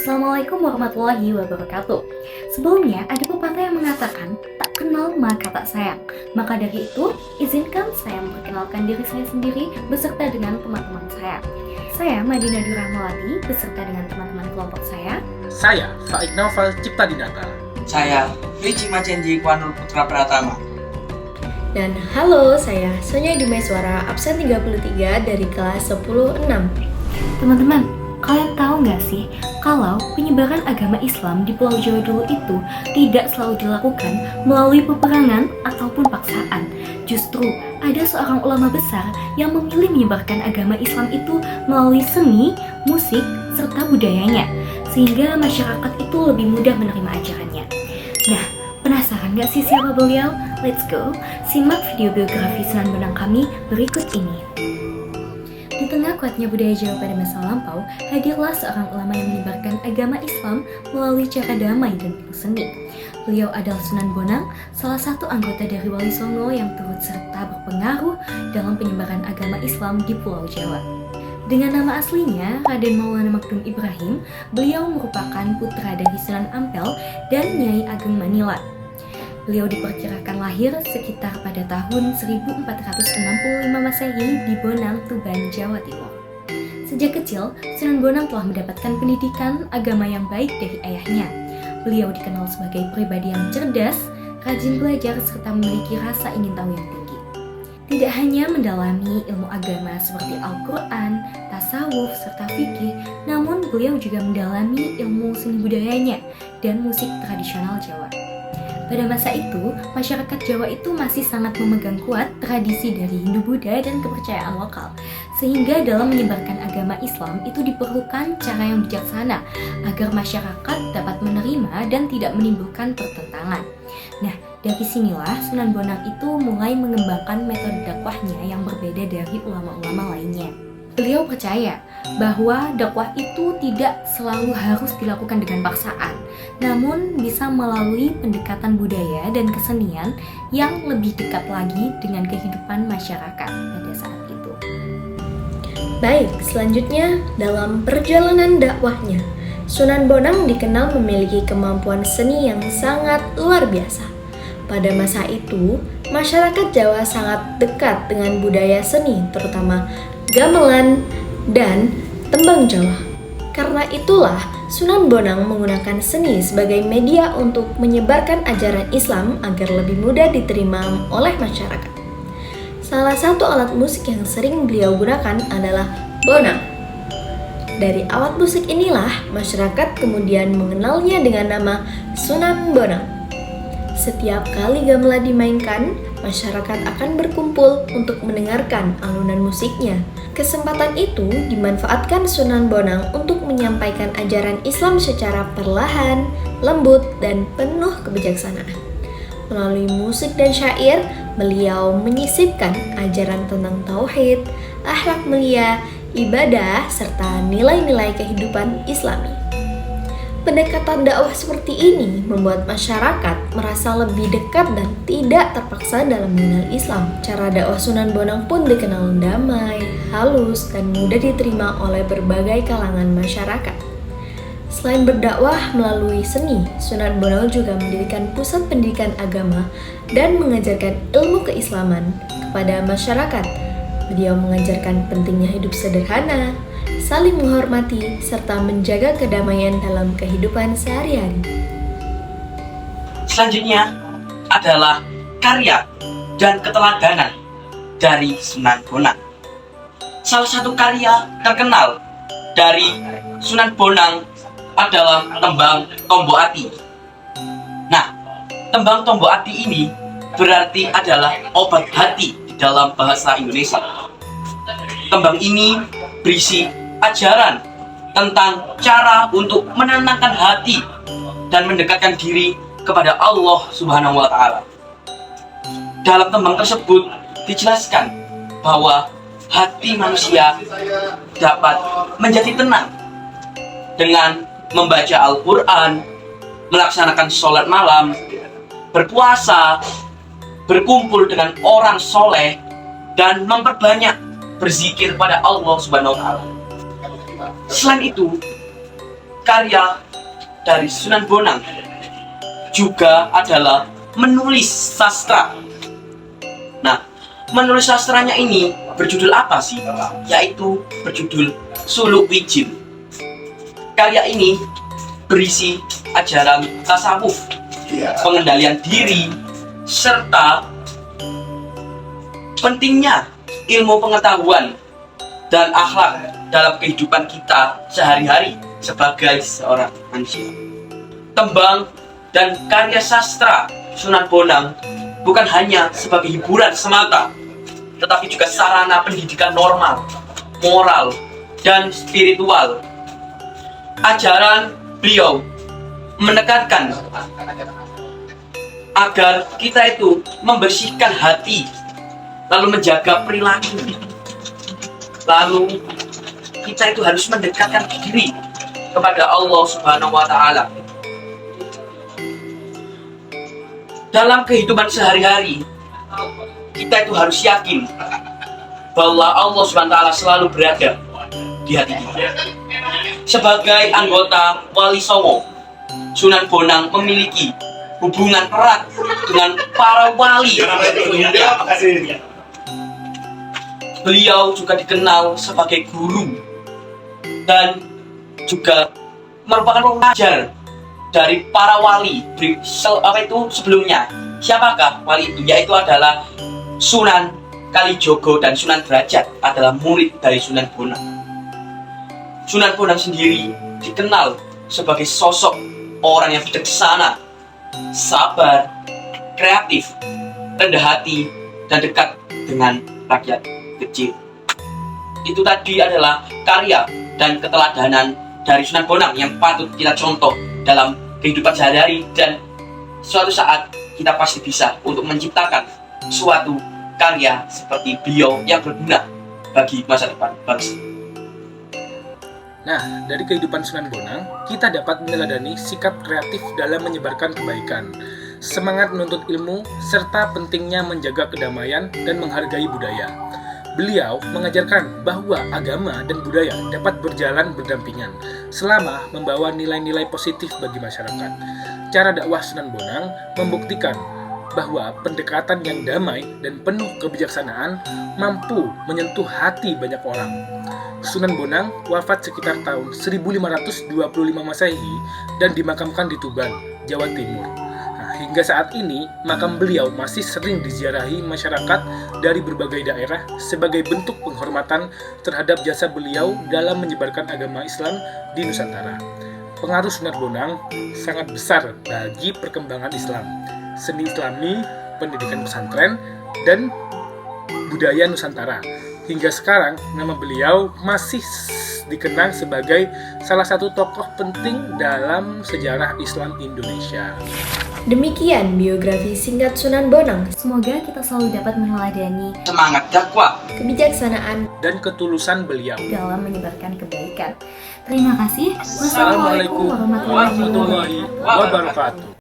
Assalamualaikum warahmatullahi wabarakatuh. Sebelumnya ada pepatah yang mengatakan tak kenal maka tak sayang. Maka dari itu, izinkan saya memperkenalkan diri saya sendiri beserta dengan teman-teman saya. Saya Madinah Durahmawati beserta dengan teman-teman kelompok saya. Saya Faik Naufal Cipta Dinata. Saya Ricci Macenji Kwanul Putra Pratama. Dan halo, saya Sonya Dumaiswara, absen 33 dari kelas 10-6. Teman-teman, kalian tahu nggak sih kalau penyebaran agama Islam di Pulau Jawa dulu itu tidak selalu dilakukan melalui peperangan ataupun paksaan. Justru ada seorang ulama besar yang memilih menyebarkan agama Islam itu melalui seni, musik, serta budayanya, sehingga masyarakat itu lebih mudah menerima ajarannya. Nah, penasaran nggak sih siapa beliau? Let's go, simak video biografi Sunan Bonang kami berikut ini. Di tengah kuatnya budaya Jawa pada masa lampau, hadirlah seorang ulama yang menyebarkan agama Islam melalui cara damai dan penuh seni. Beliau adalah Sunan Bonang, salah satu anggota dari Wali Songo yang turut serta berpengaruh dalam penyebaran agama Islam di Pulau Jawa. Dengan nama aslinya, Raden Maulana Magdum Ibrahim, beliau merupakan putra dari Sunan Ampel dan Nyai Ageng Manila. Beliau diperkirakan lahir sekitar pada tahun 1465 Masehi di Bonang, Tuban, Jawa Timur. Sejak kecil, Sunan Bonang telah mendapatkan pendidikan agama yang baik dari ayahnya. Beliau dikenal sebagai pribadi yang cerdas, rajin belajar, serta memiliki rasa ingin tahu yang tinggi. Tidak hanya mendalami ilmu agama seperti Al-Quran, tasawuf, serta fikih, namun beliau juga mendalami ilmu seni budayanya dan musik tradisional Jawa. Pada masa itu, masyarakat Jawa itu masih sangat memegang kuat tradisi dari Hindu-Buddha dan kepercayaan lokal. Sehingga dalam menyebarkan agama Islam itu diperlukan cara yang bijaksana agar masyarakat dapat menerima dan tidak menimbulkan pertentangan. Nah, dari sinilah Sunan Bonang itu mulai mengembangkan metode dakwahnya yang berbeda dari ulama-ulama lainnya. Beliau percaya bahwa dakwah itu tidak selalu harus dilakukan dengan paksaan, namun bisa melalui pendekatan budaya dan kesenian yang lebih dekat lagi dengan kehidupan masyarakat pada saat itu. Baik, selanjutnya dalam perjalanan dakwahnya, Sunan Bonang dikenal memiliki kemampuan seni yang sangat luar biasa. Pada masa itu, masyarakat Jawa sangat dekat dengan budaya seni, terutama gamelan dan tembang Jawa. Karena itulah Sunan Bonang menggunakan seni sebagai media untuk menyebarkan ajaran Islam agar lebih mudah diterima oleh masyarakat. Salah satu alat musik yang sering beliau gunakan adalah bonang. Dari alat musik inilah masyarakat kemudian mengenalnya dengan nama Sunan Bonang. Setiap kali gamelan dimainkan, masyarakat akan berkumpul untuk mendengarkan alunan musiknya. Kesempatan itu dimanfaatkan Sunan Bonang untuk menyampaikan ajaran Islam secara perlahan, lembut, dan penuh kebijaksanaan. Melalui musik dan syair, beliau menyisipkan ajaran tentang tauhid, akhlak mulia, ibadah, serta nilai-nilai kehidupan Islami. Pendekatan dakwah seperti ini membuat masyarakat merasa lebih dekat dan tidak terpaksa dalam mengenal Islam. Cara dakwah Sunan Bonang pun dikenal damai, halus, dan mudah diterima oleh berbagai kalangan masyarakat. Selain berdakwah melalui seni, Sunan Bonang juga mendirikan pusat pendidikan agama dan mengajarkan ilmu keislaman kepada masyarakat. Beliau mengajarkan pentingnya hidup sederhana, saling menghormati, serta menjaga kedamaian dalam kehidupan sehari-hari. Selanjutnya adalah karya dan keteladanan dari Sunan Bonang. Salah satu karya terkenal dari Sunan Bonang adalah tembang Tombo Ati. Nah, tembang Tombo Ati ini berarti adalah obat hati di dalam bahasa Indonesia. Tembang ini berisi ajaran tentang cara untuk menenangkan hati dan mendekatkan diri kepada Allah Subhanahu wa Ta'ala. Dalam tembang tersebut dijelaskan bahwa hati manusia dapat menjadi tenang dengan membaca Al-Quran, melaksanakan sholat malam, berpuasa, berkumpul dengan orang soleh, dan memperbanyak berzikir pada Allah Subhanahu wa Ta'ala. Selain itu, karya dari Sunan Bonang juga adalah menulis sastra. Nah, menulis sastranya ini berjudul apa sih? Yaitu berjudul Suluk Wijil. Karya ini berisi ajaran tasawuf, pengendalian diri, serta pentingnya ilmu pengetahuan dan akhlak dalam kehidupan kita sehari-hari sebagai seorang manusia. Tembang dan karya sastra Sunan Bonang bukan hanya sebagai hiburan semata, tetapi juga sarana pendidikan normal, moral, dan spiritual. Ajaran beliau menekankan agar kita itu membersihkan hati, lalu menjaga perilaku, lalu kita itu harus mendekatkan diri kepada Allah Subhanahu wa Ta'ala. Dalam kehidupan sehari-hari, kita itu harus yakin bahwa Allah Subhanahu wa Ta'ala selalu berada di hati kita. Sebagai anggota Wali Songo, Sunan Bonang memiliki hubungan erat dengan para wali. Beliau juga dikenal sebagai guru dan juga merupakan pengajar dari para wali sebelumnya. Siapakah wali itu? Yaitu adalah Sunan Kalijogo dan Sunan Derajat adalah murid dari Sunan Bonang. Sunan Bonang sendiri dikenal sebagai sosok orang yang bijaksana, sabar, kreatif, rendah hati, dan dekat dengan rakyat kecil. Itu tadi adalah karya dan keteladanan dari Sunan Bonang yang patut kita contoh dalam kehidupan sehari-hari, dan suatu saat kita pasti bisa untuk menciptakan suatu karya seperti beliau yang berguna bagi masa depan bangsa. Nah, dari kehidupan Sunan Bonang, kita dapat meneladani sikap kreatif dalam menyebarkan kebaikan, semangat menuntut ilmu, serta pentingnya menjaga kedamaian dan menghargai budaya. Beliau mengajarkan bahwa agama dan budaya dapat berjalan berdampingan selama membawa nilai-nilai positif bagi masyarakat. Cara dakwah Sunan Bonang membuktikan bahwa pendekatan yang damai dan penuh kebijaksanaan mampu menyentuh hati banyak orang. Sunan Bonang wafat sekitar tahun 1525 Masehi dan dimakamkan di Tuban, Jawa Timur. Hingga saat ini, makam beliau masih sering diziarahi masyarakat dari berbagai daerah sebagai bentuk penghormatan terhadap jasa beliau dalam menyebarkan agama Islam di Nusantara. Pengaruh Sunan Bonang sangat besar bagi perkembangan Islam, seni Islami, pendidikan pesantren, dan budaya Nusantara. Hingga sekarang, nama beliau masih dikenang sebagai salah satu tokoh penting dalam sejarah Islam Indonesia. Demikian biografi singkat Sunan Bonang, Semoga kita selalu dapat meneladani Semangat dakwah kebijaksanaan, Dan ketulusan beliau. dalam menyebarkan kebaikan. Terima kasih. Assalamualaikum warahmatullahi wabarakatuh.